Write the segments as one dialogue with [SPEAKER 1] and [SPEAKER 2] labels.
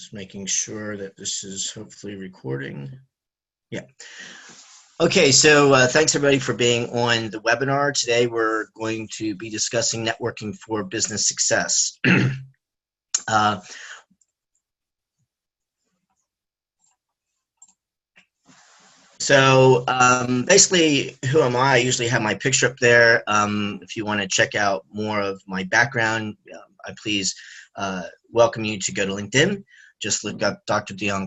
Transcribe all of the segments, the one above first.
[SPEAKER 1] Just making sure that this is hopefully recording. Yeah. Okay, so thanks everybody for being on the webinar. Today we're going to be discussing networking for business success. Basically, who am I? I usually have my picture up there. If you want to check out more of my background, I please welcome you to go to LinkedIn. Just look up Dr. Dion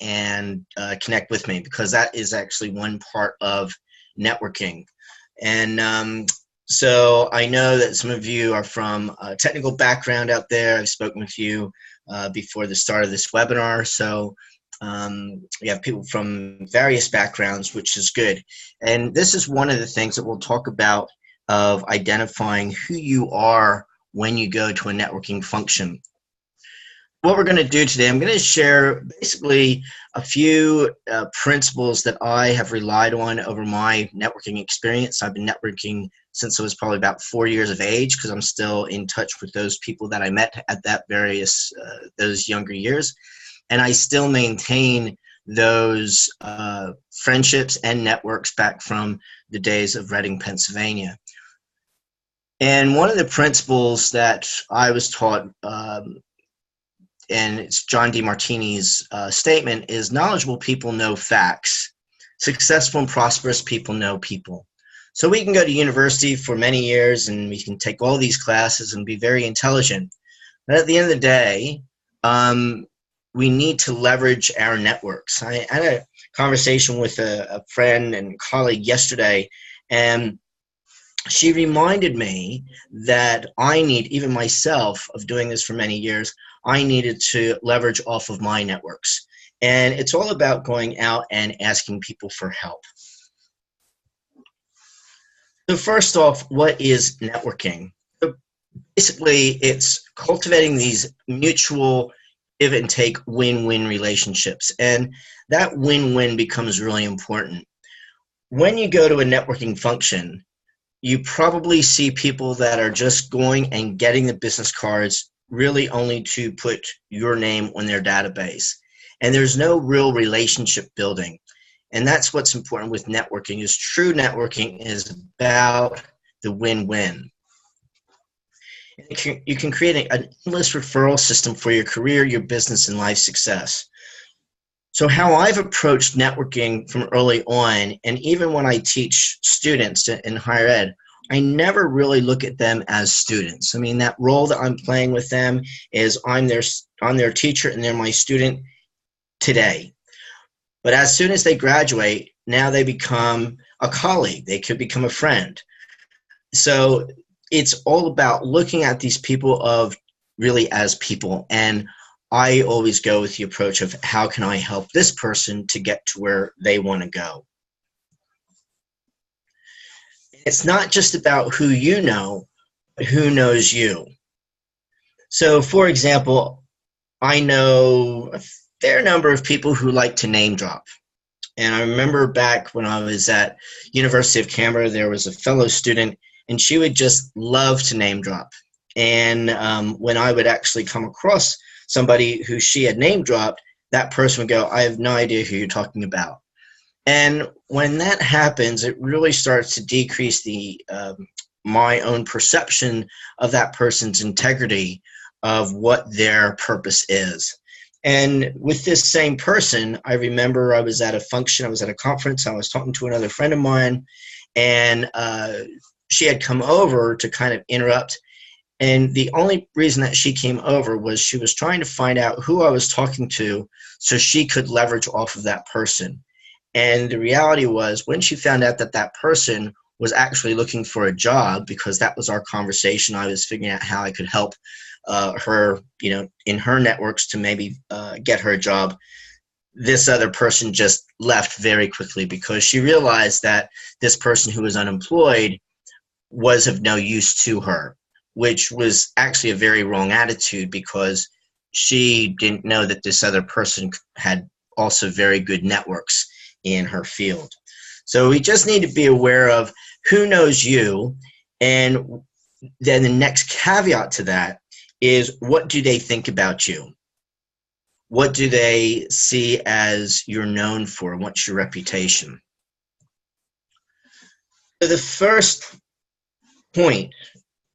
[SPEAKER 1] and connect with me, because that is actually one part of networking. And so I know that some of you are from a technical background out there. I've spoken with you before the start of this webinar. So we have people from various backgrounds, which is good. And this is one of the things that we'll talk about, of identifying who you are when you go to a networking function. What we're going to do today, I'm going to share basically a few principles that I have relied on over my networking experience. I've been networking since I was probably about 4 years of age, because I'm still in touch with those people that I met at that those younger years. And I still maintain those friendships and networks back from the days of Reading, Pennsylvania. And one of the principles that I was taught, and it's John DeMartini's statement, is knowledgeable people know facts. Successful and prosperous people know people. So we can go to university for many years and we can take all these classes and be very intelligent. But at the end of the day, we need to leverage our networks. I had a conversation with a friend and colleague yesterday, and she reminded me that I need, even myself, of doing this for many years, I needed to leverage off of my networks. And it's all about going out and asking people for help. So first off, what is networking? So basically, it's cultivating these mutual give and take win-win relationships. And that win-win becomes really important. When you go to a networking function, you probably see people that are just going and getting the business cards, really only to put your name on their database. And there's no real relationship building. And that's what's important with networking. Is true networking is about the win-win. You can create an endless referral system for your career, your business, and life success. So how I've approached networking from early on, and even when I teach students in higher ed, I never really look at them as students. I mean, that role that I'm playing with them is I'm their teacher and they're my student today. But as soon as they graduate, now they become a colleague. They could become a friend. So it's all about looking at these people of really as people. And I always go with the approach of how can I help this person to get to where they want to go. It's not just about who you know, but who knows you. So for example, I know a fair number of people who like to name drop. And I remember back when I was at University of Canberra, there was a fellow student, and she would just love to name drop. And when I would actually come across somebody who she had name dropped, that person would go, I have no idea who you're talking about. And when that happens, it really starts to decrease my own perception of that person's integrity of what their purpose is. And with this same person, I remember I was at a function, I was at a conference, I was talking to another friend of mine, and she had come over to kind of interrupt. And the only reason that she came over was she was trying to find out who I was talking to so she could leverage off of that person. And the reality was, when she found out that that person was actually looking for a job, because that was our conversation, I was figuring out how I could help her, in her networks to maybe get her a job. This other person just left very quickly, because she realized that this person who was unemployed was of no use to her, which was actually a very wrong attitude, because she didn't know that this other person had also very good networks in her field. So we just need to be aware of who knows you, and then the next caveat to that is, what do they think about you? What do they see as you're known for? What's your reputation? So the first point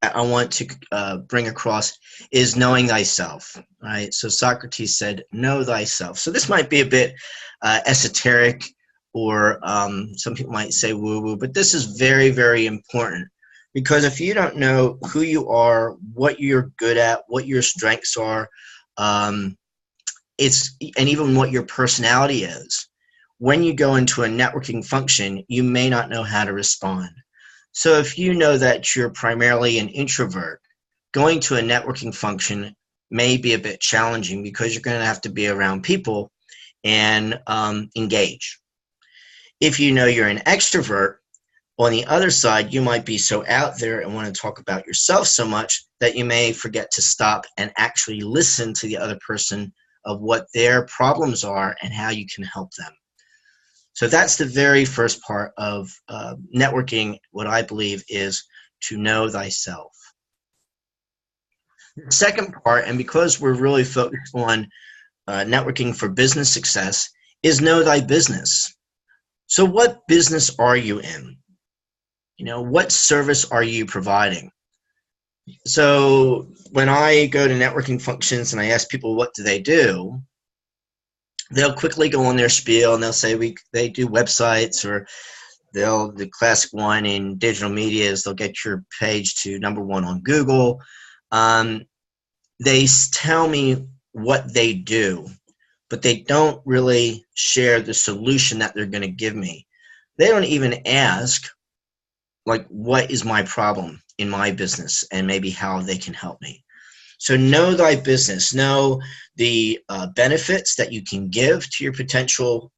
[SPEAKER 1] I want to bring across is knowing thyself. Right. So Socrates said, "Know thyself." So this might be a bit esoteric, or some people might say woo-woo, but this is very, very important, because if you don't know who you are, what you're good at, what your strengths are, um, and even what your personality is, when you go into a networking function, you may not know how to respond. So if you know that you're primarily an introvert, going to a networking function may be a bit challenging, because you're going to have to be around people and engage. If you know you're an extrovert, on the other side, you might be so out there and want to talk about yourself so much that you may forget to stop and actually listen to the other person of what their problems are and how you can help them. So that's the very first part of networking, what I believe is to know thyself. The second part, and because we're really focused on networking for business success, is know thy business. So what business are you in? What service are you providing? So when I go to networking functions and I ask people what do they do, they'll quickly go on their spiel and they'll say they do websites, or the classic one in digital media is they'll get your page to #1 on Google. They tell me what they do, but they don't really share the solution that they're going to give me. They don't even ask, like, what is my problem in my business and maybe how they can help me. So know thy business, know the benefits that you can give to your potential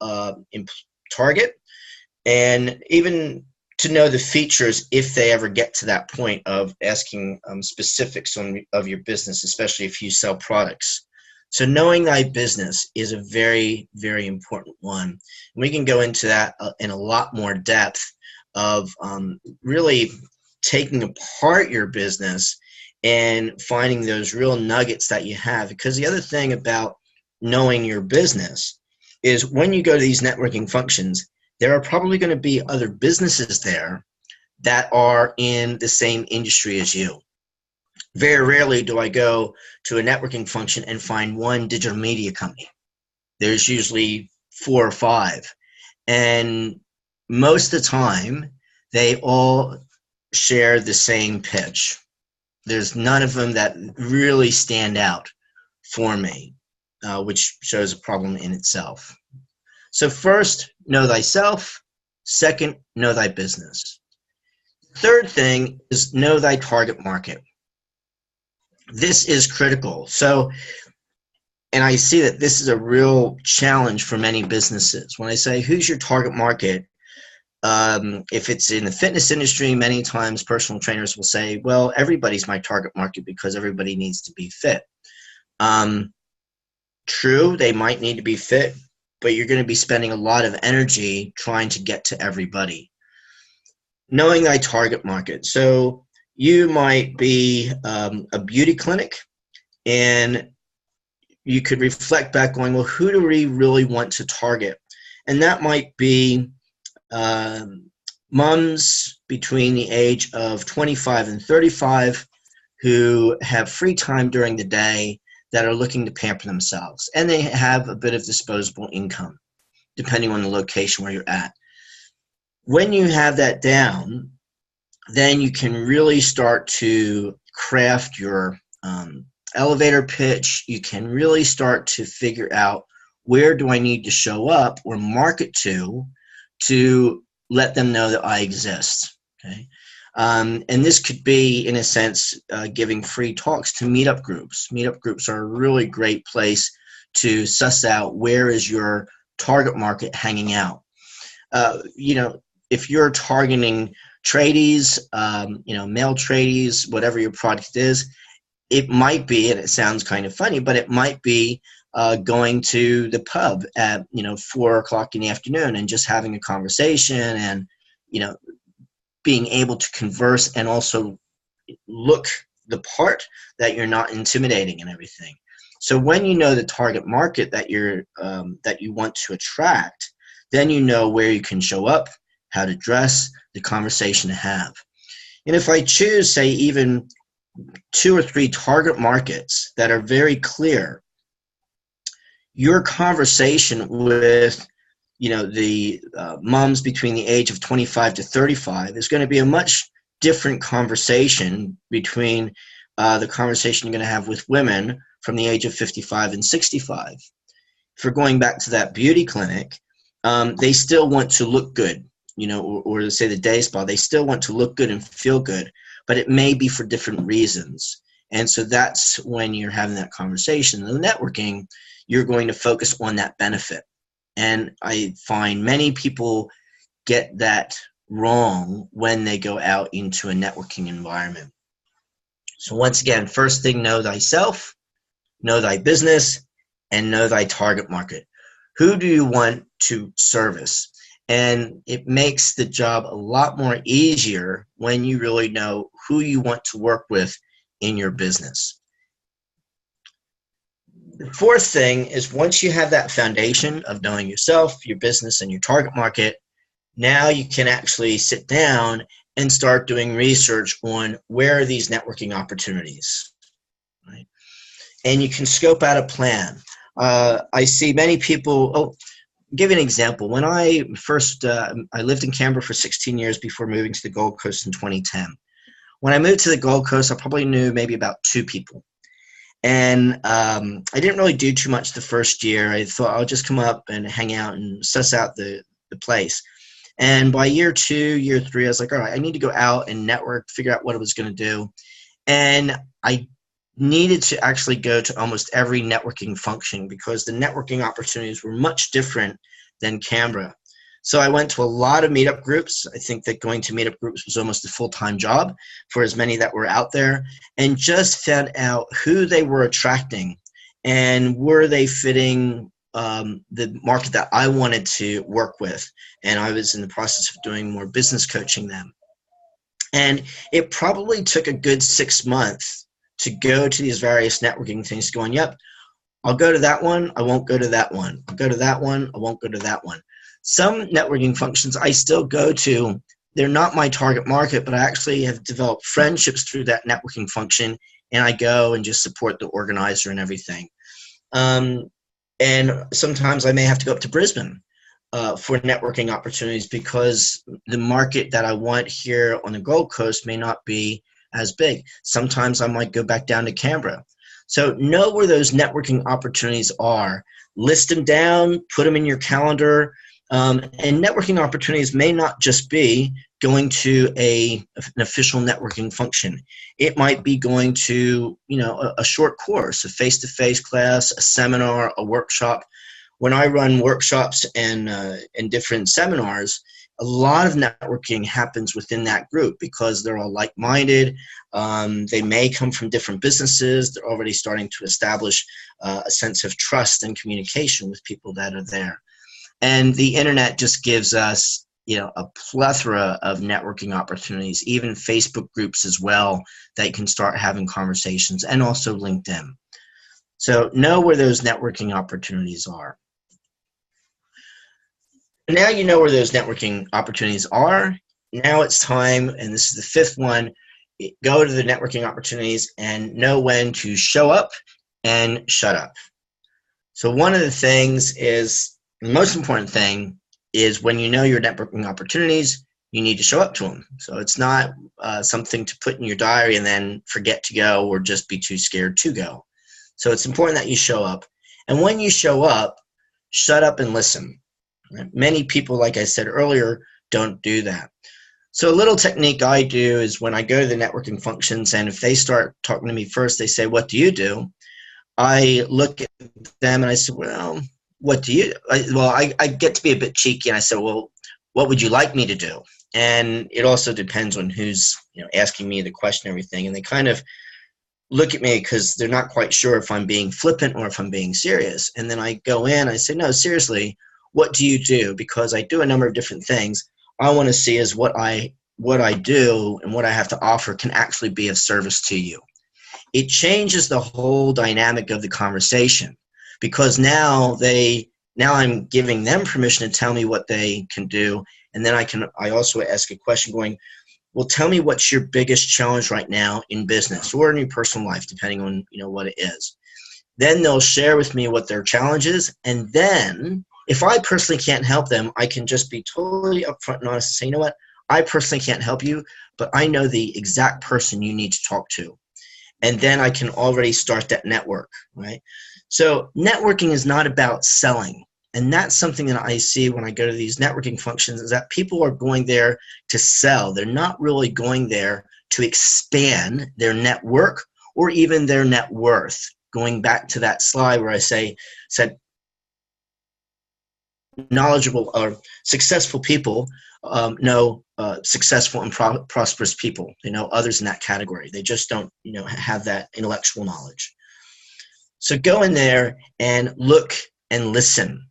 [SPEAKER 1] target, and even to know the features if they ever get to that point of asking specifics of your business, especially if you sell products. So knowing thy business is a very, very important one. And we can go into that in a lot more depth of really taking apart your business and finding those real nuggets that you have. Because the other thing about knowing your business is when you go to these networking functions, there are probably going to be other businesses there that are in the same industry as you. Very rarely do I go to a networking function and find one digital media company. There's usually 4 or 5. And most of the time, they all share the same pitch. There's none of them that really stand out for me, which shows a problem in itself. So first, know thyself. Second, know thy business. Third thing is know thy target market. This is critical. So, and I see that this is a real challenge for many businesses. When I say, who's your target market? If it's in the fitness industry, many times personal trainers will say, well, everybody's my target market because everybody needs to be fit. True, they might need to be fit, but you're going to be spending a lot of energy trying to get to everybody. Knowing thy target market. So you might be a beauty clinic, and you could reflect back going, well, who do we really want to target? And that might be moms between the age of 25 and 35 who have free time during the day that are looking to pamper themselves, and they have a bit of disposable income depending on the location where you're at. When you have that down, then you can really start to craft your elevator pitch. You can really start to figure out, where do I need to show up or market to let them know that I exist. Okay. And this could be, in a sense, giving free talks to meetup groups. Meetup groups are a really great place to suss out where is your target market hanging out. If you're targeting tradies, male tradies, whatever your product is, it might be, and it sounds kind of funny, but it might be going to the pub at 4 o'clock in the afternoon and just having a conversation, and being able to converse and also look the part, that you're not intimidating and everything. So when you know the target market that you want to attract, then you know where you can show up, how to dress, the conversation to have. And if I choose, say, even 2 or 3 target markets that are very clear, your conversation with the moms between the age of 25 to 35 is going to be a much different conversation between the conversation you're going to have with women from the age of 55 and 65. If we're going back to that beauty clinic, they still want to look good, or say the day spa, they still want to look good and feel good, but it may be for different reasons. And so that's when you're having that conversation. In the networking, you're going to focus on that benefit. And I find many people get that wrong when they go out into a networking environment. So once again, first thing, know thyself, know thy business, and know thy target market. Who do you want to service? And it makes the job a lot more easier when you really know who you want to work with in your business. The fourth thing is, once you have that foundation of knowing yourself, your business, and your target market, now you can actually sit down and start doing research on where are these networking opportunities, right? And you can scope out a plan. I see many people, I'll give you an example. When I first, I lived in Canberra for 16 years before moving to the Gold Coast in 2010. When I moved to the Gold Coast, I probably knew maybe about 2 people. And I didn't really do too much the first year. I thought I'll just come up and hang out and suss out the place. And by year 2, year 3, I was like, all right, I need to go out and network, figure out what I was going to do. And I needed to actually go to almost every networking function because the networking opportunities were much different than Canberra. So I went to a lot of meetup groups. I think that going to meetup groups was almost a full-time job for as many that were out there, and just found out who they were attracting and were they fitting the market that I wanted to work with. And I was in the process of doing more business coaching them. And it probably took a good 6 months to go to these various networking things going, yep, I'll go to that one, I won't go to that one. I'll go to that one, I won't go to that one. Some networking functions I still go to. They're not my target market, but I actually have developed friendships through that networking function, and I go and just support the organizer and everything. And sometimes I may have to go up to Brisbane for networking opportunities because the market that I want here on the Gold Coast may not be as big. Sometimes I might go back down to Canberra. So know where those networking opportunities are. List them down, put them in your calendar. And networking opportunities may not just be going to an official networking function. It might be going to, a short course, a face-to-face class, a seminar, a workshop. When I run workshops and different seminars, a lot of networking happens within that group because they're all like-minded. They may come from different businesses. They're already starting to establish a sense of trust and communication with people that are there. And the internet just gives us, a plethora of networking opportunities, even Facebook groups as well, that you can start having conversations, and also LinkedIn. So know where those networking opportunities are. Now you know where those networking opportunities are. Now it's time, and this is the 5th one, go to the networking opportunities and know when to show up and shut up. So one of the things is, the most important thing is, when you know your networking opportunities, you need to show up to them. So it's not something to put in your diary and then forget to go or just be too scared to go. So it's important that you show up. And when you show up, shut up and listen. Many people, like I said earlier, don't do that. So a little technique I do is, when I go to the networking functions, and if they start talking to me first, they say, what do you do? I look at them and I say, well, what do you, I get to be a bit cheeky, and I say, well, what would you like me to do? And it also depends on who's asking me the question and everything. And they kind of look at me because they're not quite sure if I'm being flippant or if I'm being serious. And then I go in, I say, no, seriously, what do you do? Because I do a number of different things. I want to see is what I do and what I have to offer can actually be of service to you. it changes the whole dynamic of the conversation, because now I'm giving them permission to tell me what they can do. And then I also ask a question going, well, tell me what's your biggest challenge right now in business or in your personal life, depending on, what it is. Then they'll share with me what their challenge is. And then if I personally can't help them, I can just be totally upfront and honest and say, you know what, I personally can't help you, but I know the exact person you need to talk to. And then I can already start that network, right? So networking is not about selling. And that's something that I see when I go to these networking functions, is that people are going there to sell. They're not really going there to expand their network or even their net worth. Going back to that slide where I said knowledgeable or successful people know successful and prosperous people. They know others in that category. They just don't, have that intellectual knowledge. So go in there and look and listen.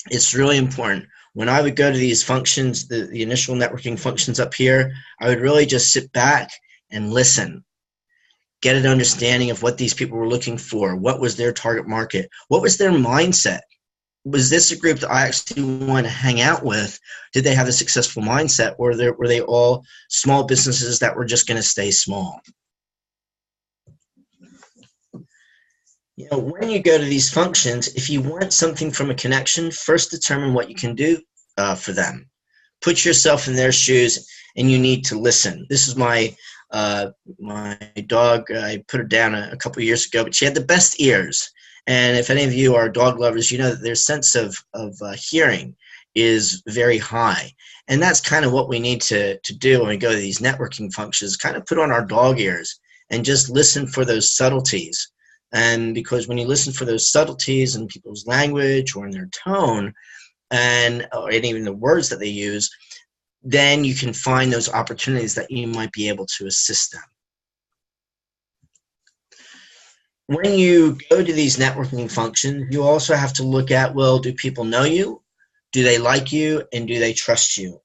[SPEAKER 1] It's really important. When I would go to these functions, the initial networking functions up here, I would really just sit back and listen, get an understanding of what these people were looking for. What was their target market? What was their mindset? Was this a group that I actually want to hang out with? Did they have a successful mindset, or were they all small businesses that were just going to stay small? When you go to these functions, if you want something from a connection, first determine what you can do for them. Put yourself in their shoes, and you need to listen. This is my dog. I put her down a couple of years ago, but she had the best ears. And if any of you are dog lovers, you know that their sense of hearing is very high. And that's kind of what we need to do when we go to these networking functions, kind of put on our dog ears and just listen for those subtleties. And because when you listen for those subtleties in people's language or in their tone and even the words that they use, then you can find those opportunities that you might be able to assist them. When you go to these networking functions, you also have to look at, well, do people know you? Do they like you? And do they trust you?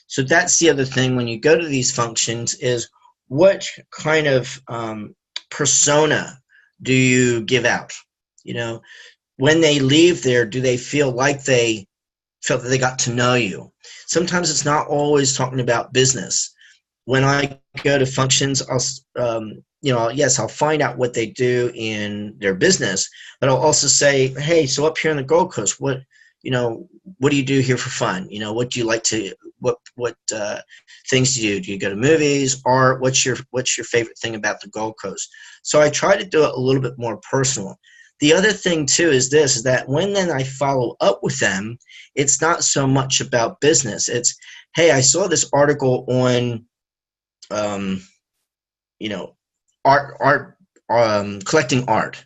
[SPEAKER 1] So that's the other thing when you go to these functions, is what kind of persona do you give out? When they leave there, do they feel like they felt that they got to know you? Sometimes it's not always talking about business. When I go to functions, I'll find out what they do in their business, but I'll also say, hey, so up here on the Gold Coast, what do you do here for fun? What do you like to, what things do you do? Do you go to movies? Art? What's your favorite thing about the Gold Coast? So I try to do it a little bit more personal. The other thing too is that when then I follow up with them, it's not so much about business. It's, hey, I saw this article on, art, collecting art.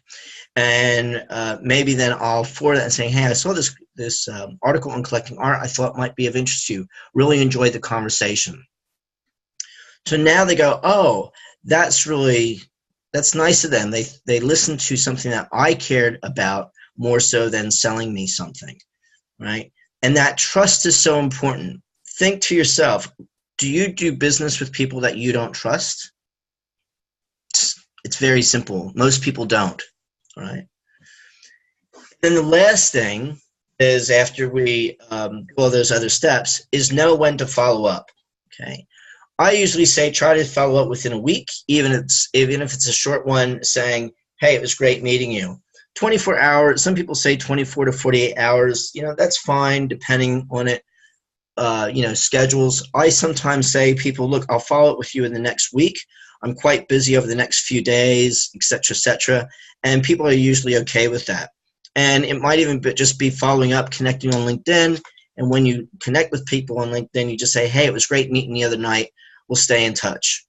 [SPEAKER 1] And maybe then I'll forward that and say, hey, I saw this article on collecting art. I thought might be of interest to you. Really enjoyed the conversation. So now they go, oh, that's nice of them. They listened to something that I cared about more so than selling me something, right? And that trust is so important. Think to yourself, do you do business with people that you don't trust? It's very simple. Most people don't, right? Then the last thing is, after we do all those other steps, is know when to follow up, okay? I usually say try to follow up within a week, even if it's a short one, saying, hey, it was great meeting you. 24 hours, some people say 24 to 48 hours, that's fine depending on it, schedules. I sometimes say, people, look, I'll follow up with you in the next week. I'm quite busy over the next few days, et cetera, et cetera. And people are usually okay with that. And it might even just be following up, connecting on LinkedIn. And when you connect with people on LinkedIn, you just say, hey, it was great meeting the other night. We'll stay in touch.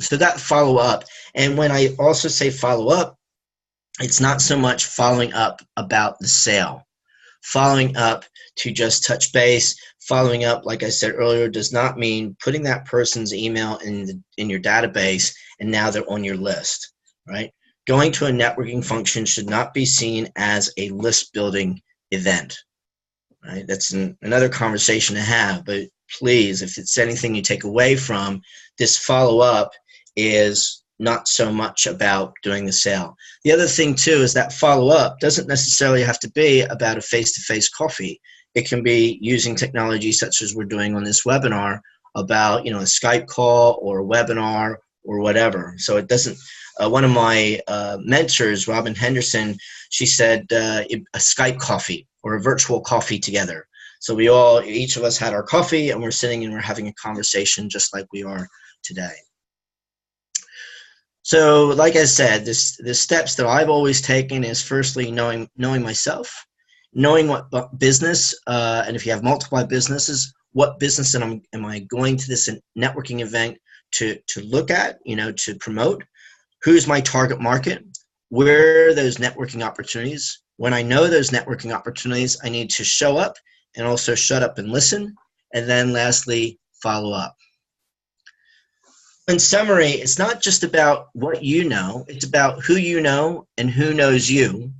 [SPEAKER 1] So that follow up. And when I also say follow up, it's not so much following up about the sale. Following up to just touch base. Following up, like I said earlier, does not mean putting that person's email in your database and now they're on your list, right? Going to a networking function should not be seen as a list building event, right? That's another conversation to have, but please, if it's anything you take away from this follow up, is not so much about doing the sale. The other thing too is that follow-up doesn't necessarily have to be about a face-to-face coffee. It can be using technology such as we're doing on this webinar about, a Skype call or a webinar or whatever. So it doesn't, one of my mentors, Robin Henderson, she said a Skype coffee or a virtual coffee together. So each of us had our coffee and we're sitting and we're having a conversation just like we are today. So like I said, the steps that I've always taken is firstly knowing myself, knowing what business, and if you have multiple businesses, what business am I going to this networking event to look at, to promote? Who's my target market? Where are those networking opportunities? When I know those networking opportunities, I need to show up and also shut up and listen. And then lastly, follow up. In summary, it's not just about what you know, it's about who you know and who knows you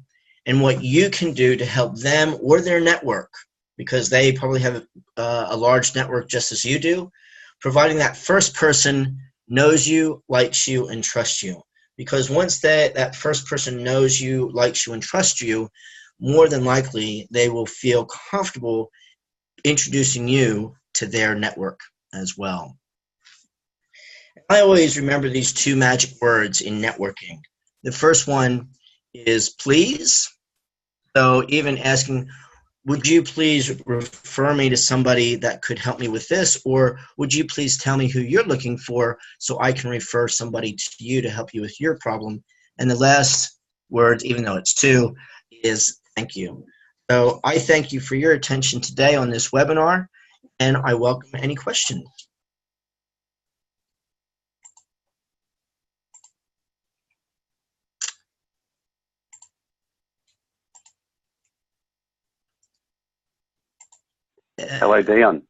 [SPEAKER 1] and what you can do to help them or their network, because they probably have a large network just as you do, providing that first person knows you, likes you, and trusts you. Because once that first person knows you, likes you, and trusts you, more than likely they will feel comfortable introducing you to their network as well. I always remember these two magic words in networking. The first one is please. So even asking, would you please refer me to somebody that could help me with this? Or would you please tell me who you're looking for so I can refer somebody to you to help you with your problem? And the last word, even though it's two, is thank you. So I thank you for your attention today on this webinar, and I welcome any questions.
[SPEAKER 2] Hello, Dion.